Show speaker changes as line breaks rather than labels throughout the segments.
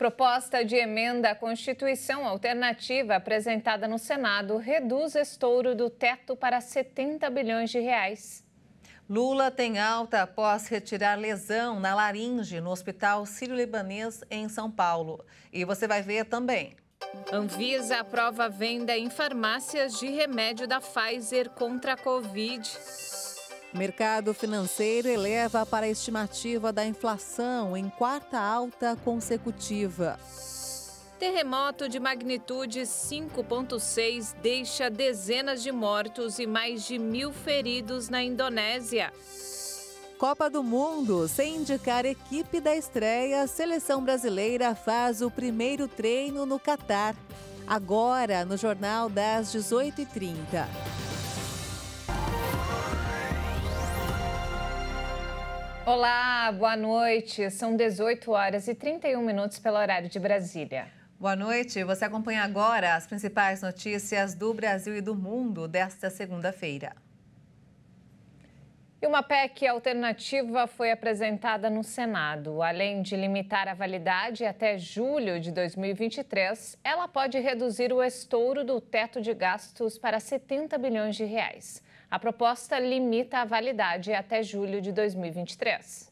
proposta de emenda à Constituição alternativa apresentada no Senado reduz estouro do teto para 70 bilhões de reais.
Lula tem alta após retirar lesão na laringe no Hospital Sírio-Libanês em São Paulo. E você vai ver também.
Anvisa aprova a venda em farmácias de remédio da Pfizer contra a Covid.
Mercado financeiro eleva para a estimativa da inflação em quarta alta consecutiva.
Terremoto de magnitude 5,6 deixa dezenas de mortos e mais de 1.000 feridos na Indonésia.
Copa do Mundo, sem indicar equipe da estreia, a seleção brasileira faz o primeiro treino no Catar. Agora, no Jornal das 18h30.
Olá, boa noite. São 18 horas e 31 minutos pelo horário de Brasília.
Boa noite. Você acompanha agora as principais notícias do Brasil e do mundo desta segunda-feira.
E uma PEC alternativa foi apresentada no Senado. Além de limitar a validade até julho de 2023, ela pode reduzir o estouro do teto de gastos para 70 bilhões de reais. A proposta limita a validade até julho de 2023.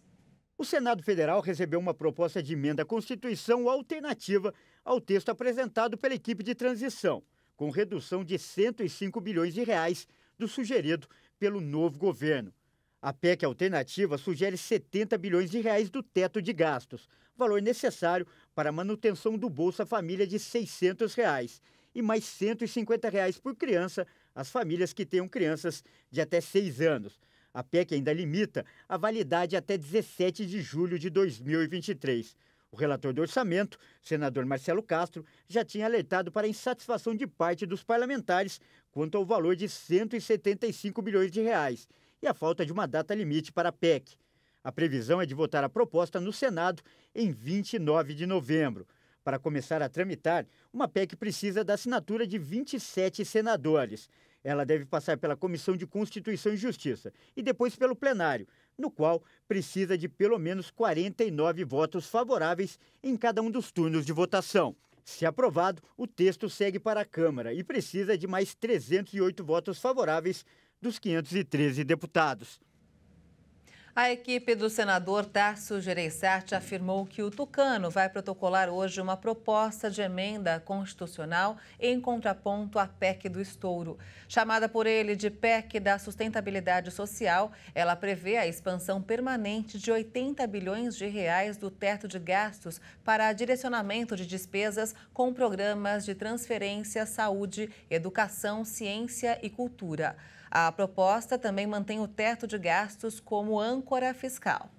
O Senado Federal recebeu uma proposta de emenda à Constituição alternativa ao texto apresentado pela equipe de transição, com redução de 105 bilhões de reais do sugerido pelo novo governo. A PEC alternativa sugere 70 bilhões de reais do teto de gastos, valor necessário para a manutenção do Bolsa Família de R$ 600 reais, e mais R$ 150 reais por criança às famílias que tenham crianças de até 6 anos. A PEC ainda limita a validade até 17 de julho de 2023. O relator do orçamento, senador Marcelo Castro, já tinha alertado para a insatisfação de parte dos parlamentares quanto ao valor de 175 bilhões de reais e a falta de uma data limite para a PEC. A previsão é de votar a proposta no Senado em 29 de novembro. Para começar a tramitar, uma PEC precisa da assinatura de 27 senadores. Ela deve passar pela Comissão de Constituição e Justiça e depois pelo plenário, no qual precisa de pelo menos 49 votos favoráveis em cada um dos turnos de votação. Se aprovado, o texto segue para a Câmara e precisa de mais 308 votos favoráveis dos 513 deputados.
A equipe do senador Tasso Gereissati afirmou que o tucano vai protocolar hoje uma proposta de emenda constitucional em contraponto à PEC do estouro. Chamada por ele de PEC da sustentabilidade social, ela prevê a expansão permanente de 80 bilhões de reais do teto de gastos para direcionamento de despesas com programas de transferência, saúde, educação, ciência e cultura. A proposta também mantém o teto de gastos como âncora fiscal.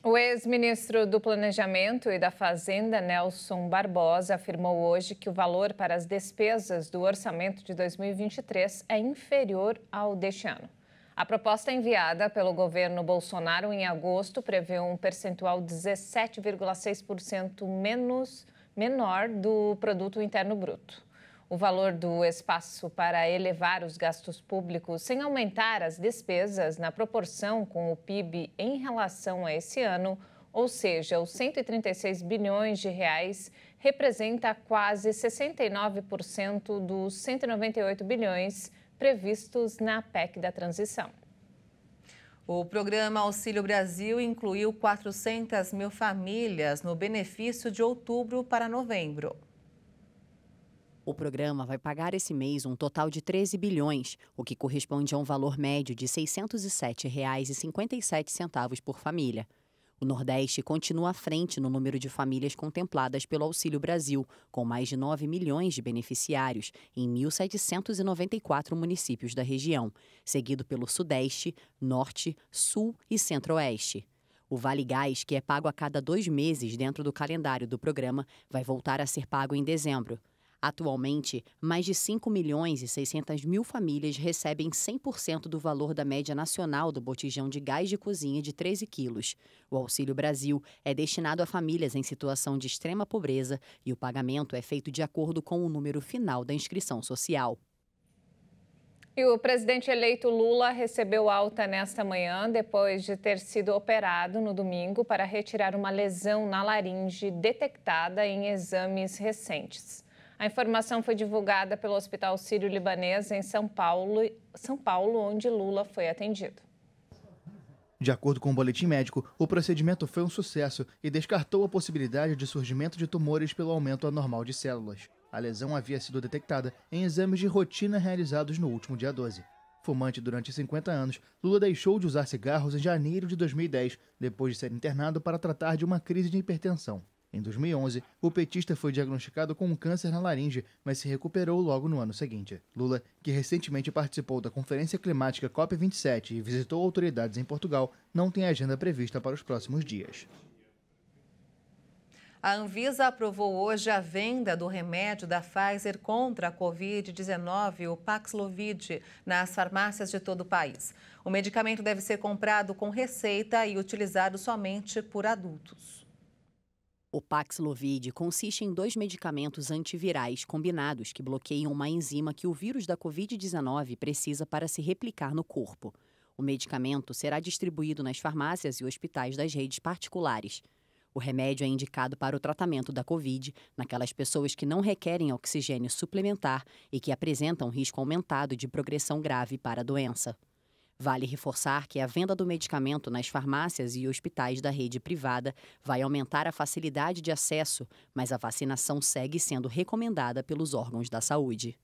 O ex-ministro do Planejamento e da Fazenda, Nelson Barbosa, afirmou hoje que o valor para as despesas do orçamento de 2023 é inferior ao deste ano. A proposta enviada pelo governo Bolsonaro em agosto prevê um percentual 17,6% menor do Produto Interno Bruto. O valor do espaço para elevar os gastos públicos sem aumentar as despesas na proporção com o PIB em relação a esse ano, ou seja, os 136 bilhões de reais, representa quase 69% dos 198 bilhões previstos na PEC da transição.
O programa Auxílio Brasil incluiu 400 mil famílias no benefício de outubro para novembro.
O programa vai pagar esse mês um total de 13 bilhões, o que corresponde a um valor médio de R$ 607,57 por família. O Nordeste continua à frente no número de famílias contempladas pelo Auxílio Brasil, com mais de 9 milhões de beneficiários em 1.794 municípios da região, seguido pelo Sudeste, Norte, Sul e Centro-Oeste. O Vale Gás, que é pago a cada 2 meses dentro do calendário do programa, vai voltar a ser pago em dezembro. Atualmente, mais de 5 milhões e 600 mil famílias recebem 100% do valor da média nacional do botijão de gás de cozinha de 13 quilos. O Auxílio Brasil é destinado a famílias em situação de extrema pobreza e o pagamento é feito de acordo com o número final da inscrição social.
E o presidente eleito Lula recebeu alta nesta manhã, depois de ter sido operado no domingo para retirar uma lesão na laringe detectada em exames recentes. A informação foi divulgada pelo Hospital Sírio-Libanês em São Paulo, onde Lula foi atendido.
De acordo com o boletim médico, o procedimento foi um sucesso e descartou a possibilidade de surgimento de tumores pelo aumento anormal de células. A lesão havia sido detectada em exames de rotina realizados no último dia 12. Fumante durante 50 anos, Lula deixou de usar cigarros em janeiro de 2010, depois de ser internado para tratar de uma crise de hipertensão. Em 2011, o petista foi diagnosticado com um câncer na laringe, mas se recuperou logo no ano seguinte. Lula, que recentemente participou da Conferência Climática COP27 e visitou autoridades em Portugal, não tem agenda prevista para os próximos dias.
A Anvisa aprovou hoje a venda do remédio da Pfizer contra a Covid-19, o Paxlovid, nas farmácias de todo o país. O medicamento deve ser comprado com receita e utilizado somente por adultos.
O Paxlovid consiste em 2 medicamentos antivirais combinados que bloqueiam uma enzima que o vírus da Covid-19 precisa para se replicar no corpo. O medicamento será distribuído nas farmácias e hospitais das redes particulares. O remédio é indicado para o tratamento da Covid naquelas pessoas que não requerem oxigênio suplementar e que apresentam risco aumentado de progressão grave para a doença. Vale reforçar que a venda do medicamento nas farmácias e hospitais da rede privada vai aumentar a facilidade de acesso, mas a vacinação segue sendo recomendada pelos órgãos da saúde.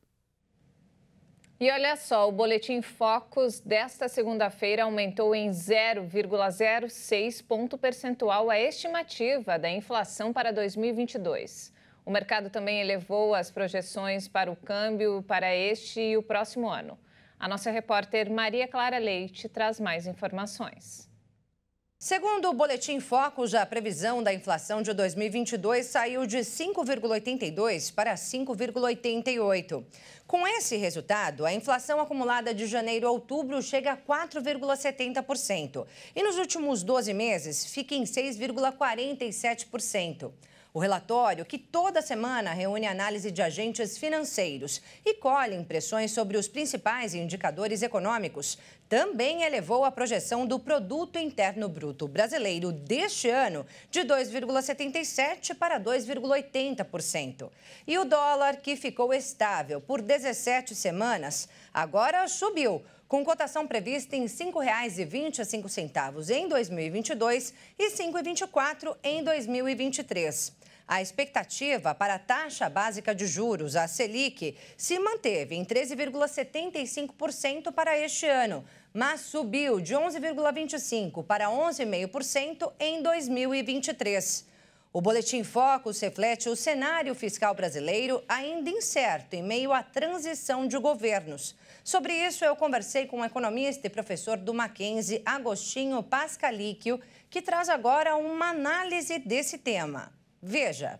E olha só, o Boletim Focus desta segunda-feira aumentou em 0,06 ponto percentual a estimativa da inflação para 2022. O mercado também elevou as projeções para o câmbio para este e o próximo ano. A nossa repórter Maria Clara Leite traz mais informações.
Segundo o Boletim Focus, a previsão da inflação de 2022 saiu de 5,82 para 5,88. Com esse resultado, a inflação acumulada de janeiro a outubro chega a 4,70% e nos últimos 12 meses fica em 6,47%. O relatório, que toda semana reúne análise de agentes financeiros e colhe impressões sobre os principais indicadores econômicos, também elevou a projeção do Produto Interno Bruto brasileiro deste ano de 2,77% para 2,80%. E o dólar, que ficou estável por 17 semanas, agora subiu, com cotação prevista em R$ 5,25 em 2022 e R$ 5,24 em 2023. A expectativa para a taxa básica de juros, a Selic, se manteve em 13,75% para este ano, mas subiu de 11,25% para 11,5% em 2023. O Boletim Focus reflete o cenário fiscal brasileiro ainda incerto em meio à transição de governos. Sobre isso, eu conversei com o economista e professor do Mackenzie, Agostinho Pascalíquio, que traz agora uma análise desse tema. Veja.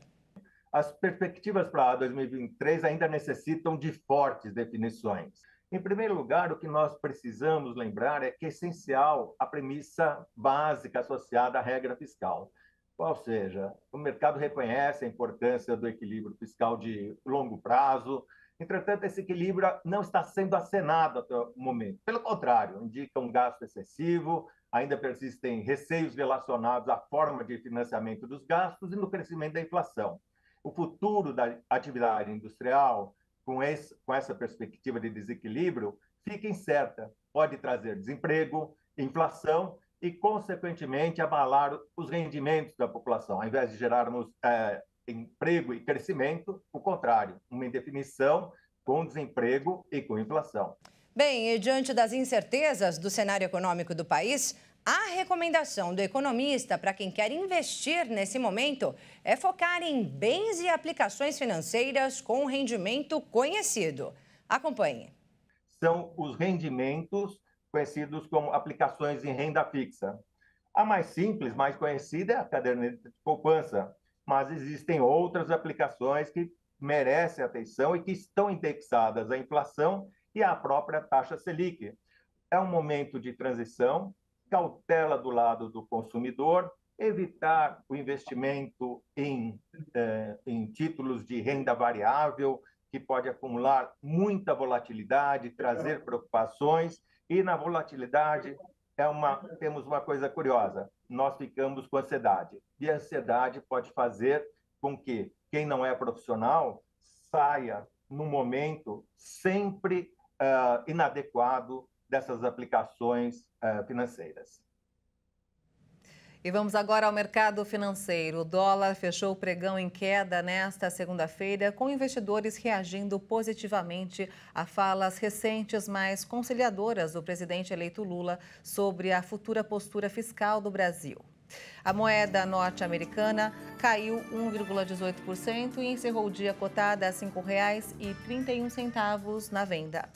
As perspectivas para 2023 ainda necessitam de fortes definições. Em primeiro lugar, o que nós precisamos lembrar é que é essencial a premissa básica associada à regra fiscal. Ou seja, o mercado reconhece a importância do equilíbrio fiscal de longo prazo. Entretanto, esse equilíbrio não está sendo acenado até o momento. Pelo contrário, indica um gasto excessivo, ainda persistem receios relacionados à forma de financiamento dos gastos e no crescimento da inflação. O futuro da atividade industrial, com essa perspectiva de desequilíbrio, fica incerta. Pode trazer desemprego, inflação e, consequentemente, abalar os rendimentos da população. Ao invés de gerarmos emprego e crescimento, o contrário, uma indefinição com desemprego e com inflação.
Bem, e diante das incertezas do cenário econômico do país, a recomendação do economista para quem quer investir nesse momento é focar em bens e aplicações financeiras com rendimento conhecido. Acompanhe.
São os rendimentos conhecidos como aplicações em renda fixa. A mais simples, mais conhecida é a caderneta de poupança, mas existem outras aplicações que merecem atenção e que estão indexadas à inflação e à própria taxa Selic. É um momento de transição, cautela do lado do consumidor, evitar o investimento em títulos de renda variável que pode acumular muita volatilidade, trazer preocupações, e na volatilidade temos uma coisa curiosa, nós ficamos com ansiedade, e a ansiedade pode fazer com que quem não é profissional saia no momento sempre inadequado dessas aplicações financeiras.
E vamos agora ao mercado financeiro. O dólar fechou o pregão em queda nesta segunda-feira, com investidores reagindo positivamente a falas recentes mais conciliadoras do presidente eleito Lula sobre a futura postura fiscal do Brasil. A moeda norte-americana caiu 1,18% e encerrou o dia cotada a R$ 5,31 na venda.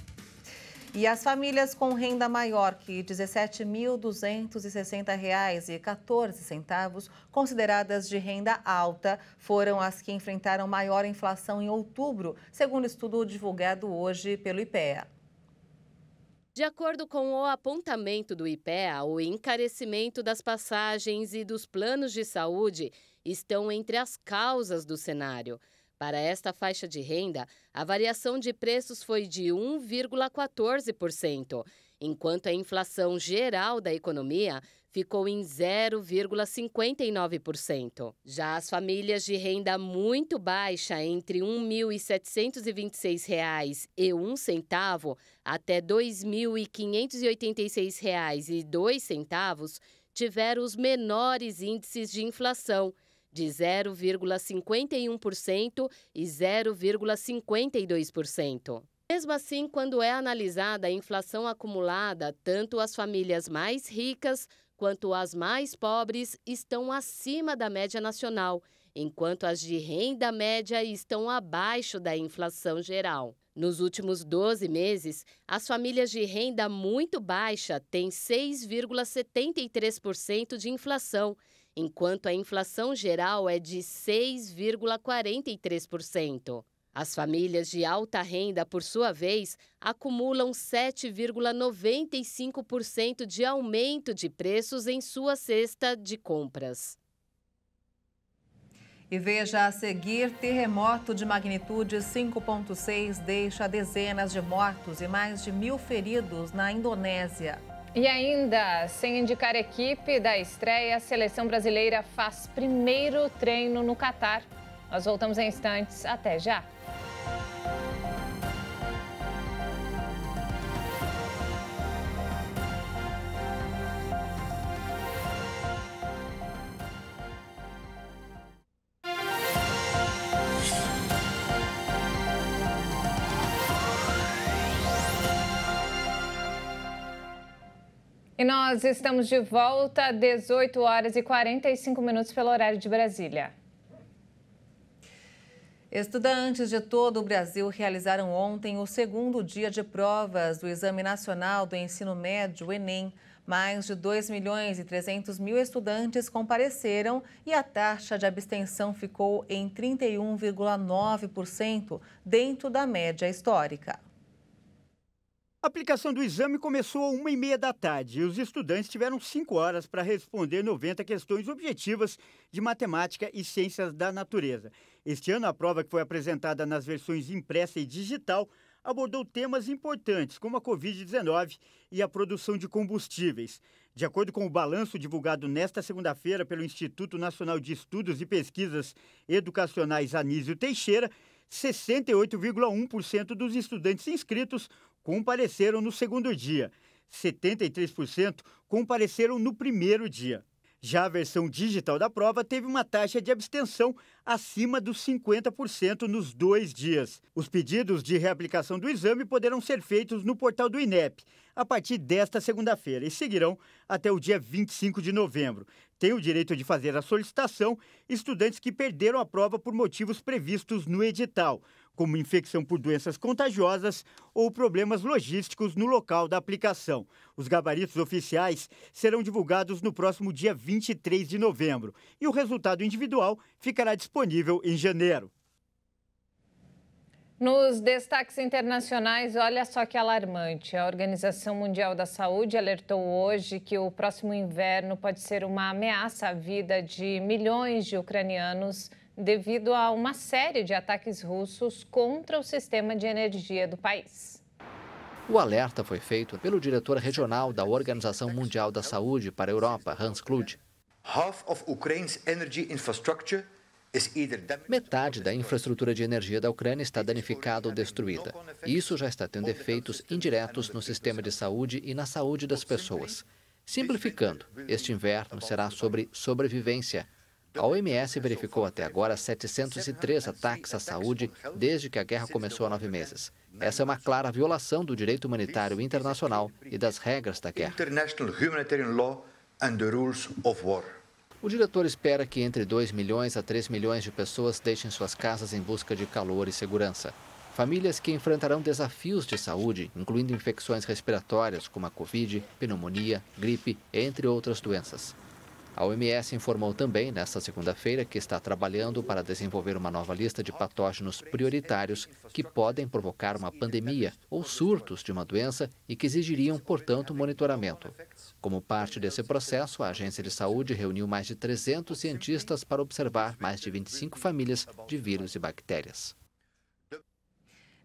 E as famílias com renda maior que R$ 17.260,14, consideradas de renda alta, foram as que enfrentaram maior inflação em outubro, segundo estudo divulgado hoje pelo IPEA.
De acordo com o apontamento do IPEA, o encarecimento das passagens e dos planos de saúde estão entre as causas do cenário. Para esta faixa de renda, a variação de preços foi de 1,14%, enquanto a inflação geral da economia ficou em 0,59%. Já as famílias de renda muito baixa, entre R$ 1.726,01 até R$ 2.586,02, tiveram os menores índices de inflação, de 0,51% e 0,52%. Mesmo assim, quando é analisada a inflação acumulada, tanto as famílias mais ricas quanto as mais pobres estão acima da média nacional, enquanto as de renda média estão abaixo da inflação geral. Nos últimos 12 meses, as famílias de renda muito baixa têm 6,73% de inflação, enquanto a inflação geral é de 6,43%. As famílias de alta renda, por sua vez, acumulam 7,95% de aumento de preços em sua cesta de compras.
E veja a seguir, terremoto de magnitude 5,6 deixa dezenas de mortos e mais de 1.000 feridos na Indonésia.
E ainda, sem indicar equipe da estreia, a seleção brasileira faz primeiro treino no Catar. Nós voltamos em instantes. Até já! E nós estamos de volta, 18 horas e 45 minutos pelo horário de Brasília.
Estudantes de todo o Brasil realizaram ontem o segundo dia de provas do Exame Nacional do Ensino Médio, o Enem. Mais de 2.300.000 estudantes compareceram e a taxa de abstenção ficou em 31,9%, dentro da média histórica.
A aplicação do exame começou às 1h30 da tarde e os estudantes tiveram 5 horas para responder 90 questões objetivas de matemática e ciências da natureza. Este ano, a prova, que foi apresentada nas versões impressa e digital, abordou temas importantes como a Covid-19 e a produção de combustíveis. De acordo com o balanço divulgado nesta segunda-feira pelo Instituto Nacional de Estudos e Pesquisas Educacionais Anísio Teixeira, 68,1% dos estudantes inscritos compareceram no segundo dia. 73% compareceram no primeiro dia. Já a versão digital da prova teve uma taxa de abstenção acima dos 50% nos 2 dias. Os pedidos de reaplicação do exame poderão ser feitos no portal do INEP a partir desta segunda-feira e seguirão até o dia 25 de novembro. Têm o direito de fazer a solicitação estudantes que perderam a prova por motivos previstos no edital, como infecção por doenças contagiosas ou problemas logísticos no local da aplicação. Os gabaritos oficiais serão divulgados no próximo dia 23 de novembro e o resultado individual ficará disponível em janeiro.
Nos destaques internacionais, olha só que alarmante. A Organização Mundial da Saúde alertou hoje que o próximo inverno pode ser uma ameaça à vida de milhões de ucranianos devido a uma série de ataques russos contra o sistema de energia do país.
O alerta foi feito pelo diretor regional da Organização Mundial da Saúde para a Europa, Hans Kluge. Metade da infraestrutura de energia da Ucrânia está danificada ou destruída. Isso já está tendo efeitos indiretos no sistema de saúde e na saúde das pessoas. Simplificando, este inverno será sobre sobrevivência. A OMS verificou até agora 703 ataques à saúde desde que a guerra começou há 9 meses. Essa é uma clara violação do direito humanitário internacional e das regras da guerra. O diretor espera que entre 2 milhões a 3 milhões de pessoas deixem suas casas em busca de calor e segurança. Famílias que enfrentarão desafios de saúde, incluindo infecções respiratórias como a Covid, pneumonia, gripe, entre outras doenças. A OMS informou também, nesta segunda-feira, que está trabalhando para desenvolver uma nova lista de patógenos prioritários que podem provocar uma pandemia ou surtos de uma doença e que exigiriam, portanto, monitoramento. Como parte desse processo, a Agência de Saúde reuniu mais de 300 cientistas para observar mais de 25 famílias de vírus e bactérias.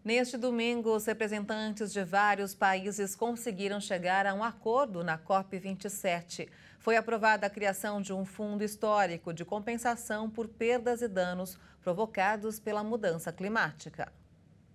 Neste domingo, os representantes de vários países conseguiram chegar a um acordo na COP27. Foi aprovada a criação de um fundo histórico de compensação por perdas e danos provocados pela mudança climática.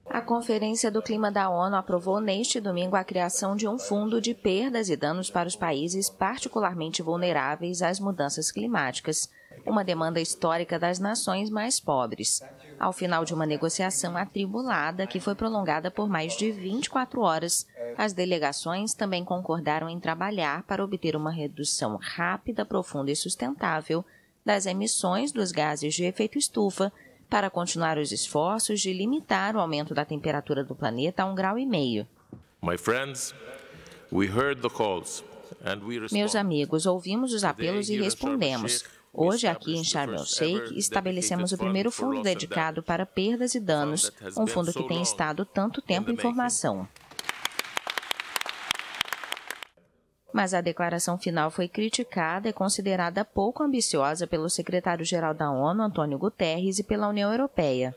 A Conferência do Clima da ONU aprovou neste domingo a criação de um fundo de perdas e danos para os países particularmente vulneráveis às mudanças climáticas, uma demanda histórica das nações mais pobres. Ao final de uma negociação atribulada, que foi prolongada por mais de 24 horas, as delegações também concordaram em trabalhar para obter uma redução rápida, profunda e sustentável das emissões dos gases de efeito estufa, para continuar os esforços de limitar o aumento da temperatura do planeta a 1,5 graus. Meus amigos, ouvimos os apelos e respondemos. Hoje, aqui em Sharm el-Sheikh, estabelecemos o primeiro fundo dedicado para perdas e danos, um fundo que tem estado tanto tempo em formação. Mas a declaração final foi criticada e considerada pouco ambiciosa pelo secretário-geral da ONU, Antônio Guterres, e pela União Europeia.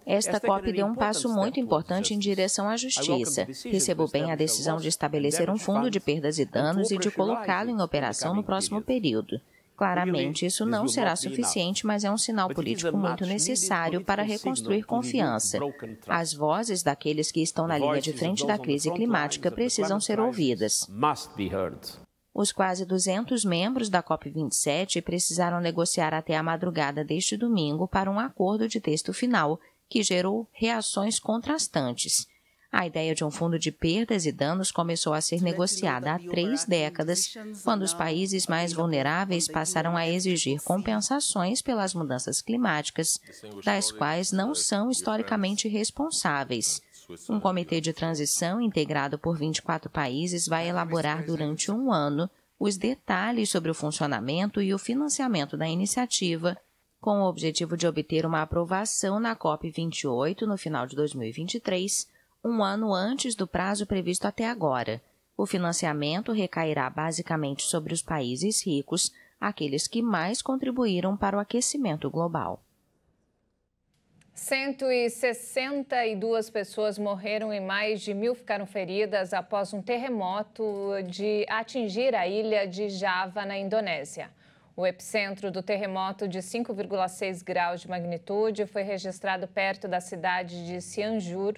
Esta COP deu um passo muito importante em direção à justiça. Recebo bem a decisão de estabelecer um fundo de perdas e danos e de colocá-lo em operação no próximo período. Claramente, isso não será suficiente, mas é um sinal político muito necessário para reconstruir confiança. As vozes daqueles que estão na linha de frente da crise climática precisam ser ouvidas. Os quase 200 membros da COP27 precisaram negociar até a madrugada deste domingo para um acordo de texto final, que gerou reações contrastantes. A ideia de um fundo de perdas e danos começou a ser negociada há 3 décadas, quando os países mais vulneráveis passaram a exigir compensações pelas mudanças climáticas, das quais não são historicamente responsáveis. Um comitê de transição integrado por 24 países vai elaborar durante um ano os detalhes sobre o funcionamento e o financiamento da iniciativa, com o objetivo de obter uma aprovação na COP28 no final de 2023, um ano antes do prazo previsto até agora. O financiamento recairá basicamente sobre os países ricos, aqueles que mais contribuíram para o aquecimento global.
162 pessoas morreram e mais de 1.000 ficaram feridas após um terremoto de atingir a ilha de Java, na Indonésia. O epicentro do terremoto de 5,6 graus de magnitude foi registrado perto da cidade de Cianjur,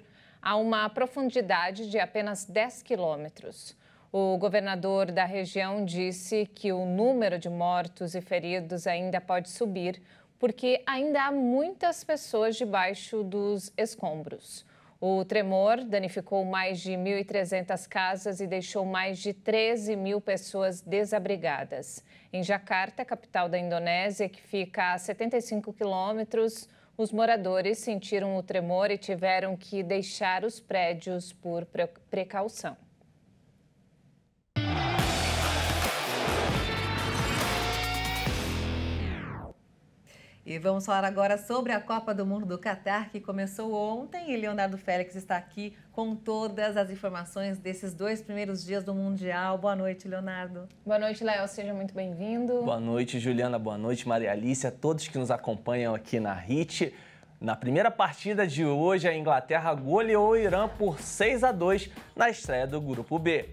a uma profundidade de apenas 10 quilômetros. O governador da região disse que o número de mortos e feridos ainda pode subir, porque ainda há muitas pessoas debaixo dos escombros. O tremor danificou mais de 1.300 casas e deixou mais de 13 mil pessoas desabrigadas. Em Jakarta, capital da Indonésia, que fica a 75 quilômetros, os moradores sentiram o tremor e tiveram que deixar os prédios por precaução.
E vamos falar agora sobre a Copa do Mundo do Catar, que começou ontem. E Leonardo Félix está aqui com todas as informações desses 2 primeiros dias do Mundial. Boa noite, Leonardo.
Boa noite, Léo. Seja muito bem-vindo.
Boa noite, Juliana. Boa noite, Maria Alice. A todos que nos acompanham aqui na HIT. Na primeira partida de hoje, a Inglaterra goleou o Irã por 6-2 na estreia do Grupo B.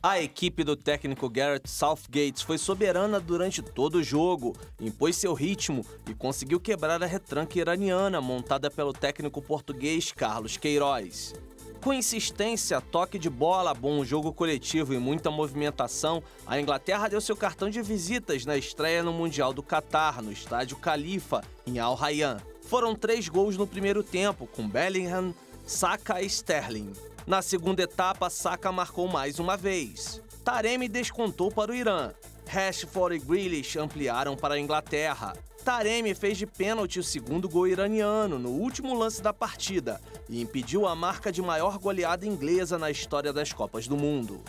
A equipe do técnico Gareth Southgate foi soberana durante todo o jogo, impôs seu ritmo e conseguiu quebrar a retranca iraniana montada pelo técnico português Carlos Queiroz. Com insistência, toque de bola, bom jogo coletivo e muita movimentação, a Inglaterra deu seu cartão de visitas na estreia no Mundial do Catar, no estádio Khalifa, em Al Rayyan. Foram 3 gols no primeiro tempo, com Bellingham, Saka e Sterling. Na segunda etapa, Saka marcou mais uma vez. Taremi descontou para o Irã. Rashford e Grealish ampliaram para a Inglaterra. Taremi fez de pênalti o segundo gol iraniano no último lance da partida e impediu a marca de maior goleada inglesa na história das Copas do Mundo.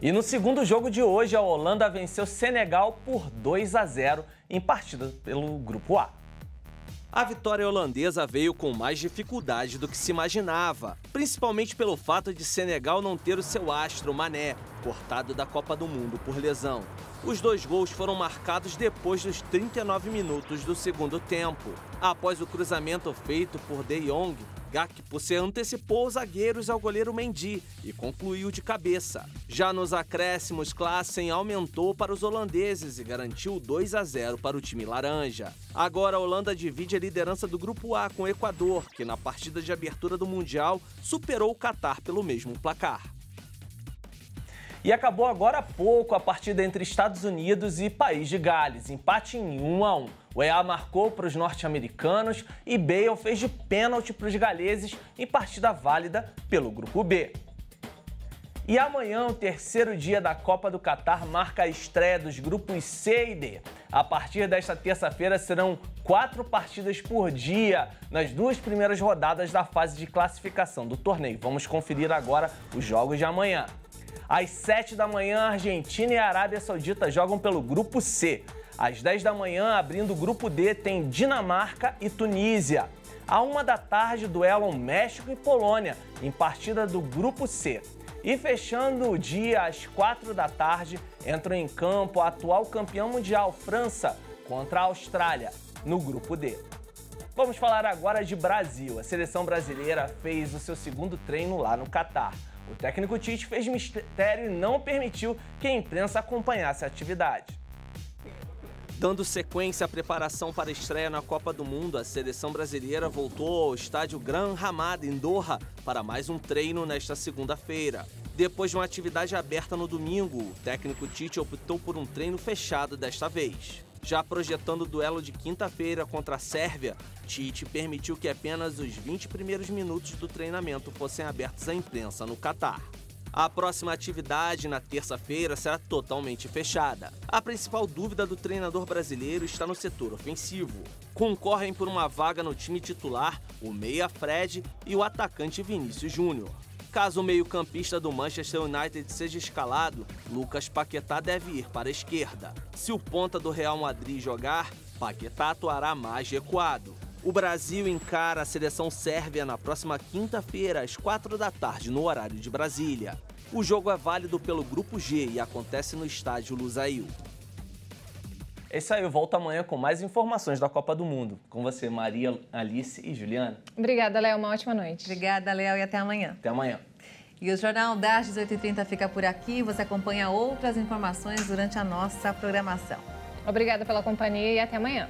E no segundo jogo de hoje, a Holanda venceu Senegal por 2-0 em partida pelo Grupo A. A vitória holandesa veio com mais dificuldade do que se imaginava, principalmente pelo fato de Senegal não ter o seu astro Mané, cortado da Copa do Mundo por lesão. Os 2 gols foram marcados depois dos 39 minutos do segundo tempo. Após o cruzamento feito por De Jong, Gakpo se antecipou os zagueiros ao goleiro Mendy e concluiu de cabeça. Já nos acréscimos, Klaassen aumentou para os holandeses e garantiu 2-0 para o time laranja. Agora a Holanda divide a liderança do Grupo A com o Equador, que na partida de abertura do Mundial superou o Catar pelo mesmo placar. E acabou agora há pouco a partida entre Estados Unidos e País de Gales, empate em 1-1. O EA marcou para os norte-americanos e Bale fez de pênalti para os galeses em partida válida pelo Grupo B. E amanhã, o terceiro dia da Copa do Catar, marca a estreia dos grupos C e D. A partir desta terça-feira serão 4 partidas por dia nas 2 primeiras rodadas da fase de classificação do torneio. Vamos conferir agora os jogos de amanhã. Às 7 da manhã, a Argentina e a Arábia Saudita jogam pelo Grupo C. Às 10 da manhã, abrindo o Grupo D, tem Dinamarca e Tunísia. À 1 da tarde, duelam México e Polônia, em partida do Grupo C. E fechando o dia, às 4 da tarde, entram em campo a atual campeã mundial, França, contra a Austrália, no Grupo D. Vamos falar agora de Brasil. A seleção brasileira fez o seu segundo treino lá no Catar. O técnico Tite fez mistério e não permitiu que a imprensa acompanhasse a atividade. Dando sequência à preparação para a estreia na Copa do Mundo, a seleção brasileira voltou ao estádio Gran Hamad, em Doha, para mais um treino nesta segunda-feira. Depois de uma atividade aberta no domingo, o técnico Tite optou por um treino fechado desta vez. Já projetando o duelo de quinta-feira contra a Sérvia, Tite permitiu que apenas os 20 primeiros minutos do treinamento fossem abertos à imprensa no Catar. A próxima atividade, na terça-feira, será totalmente fechada. A principal dúvida do treinador brasileiro está no setor ofensivo. Concorrem por uma vaga no time titular o meia Fred e o atacante Vinícius Júnior. Caso o meio-campista do Manchester United seja escalado, Lucas Paquetá deve ir para a esquerda. Se o ponta do Real Madrid jogar, Paquetá atuará mais recuado. O Brasil encara a seleção sérvia na próxima quinta-feira, às 4 da tarde, no horário de Brasília. O jogo é válido pelo Grupo G e acontece no estádio Lusail. É isso aí, eu volto amanhã com mais informações da Copa do Mundo. Com você, Maria, Alice e Juliana.
Obrigada, Léo. Uma ótima noite.
Obrigada, Léo, e até amanhã.
Até amanhã.
E o Jornal das 18h30 fica por aqui. Você acompanha outras informações durante a nossa programação.
Obrigada pela companhia e até amanhã.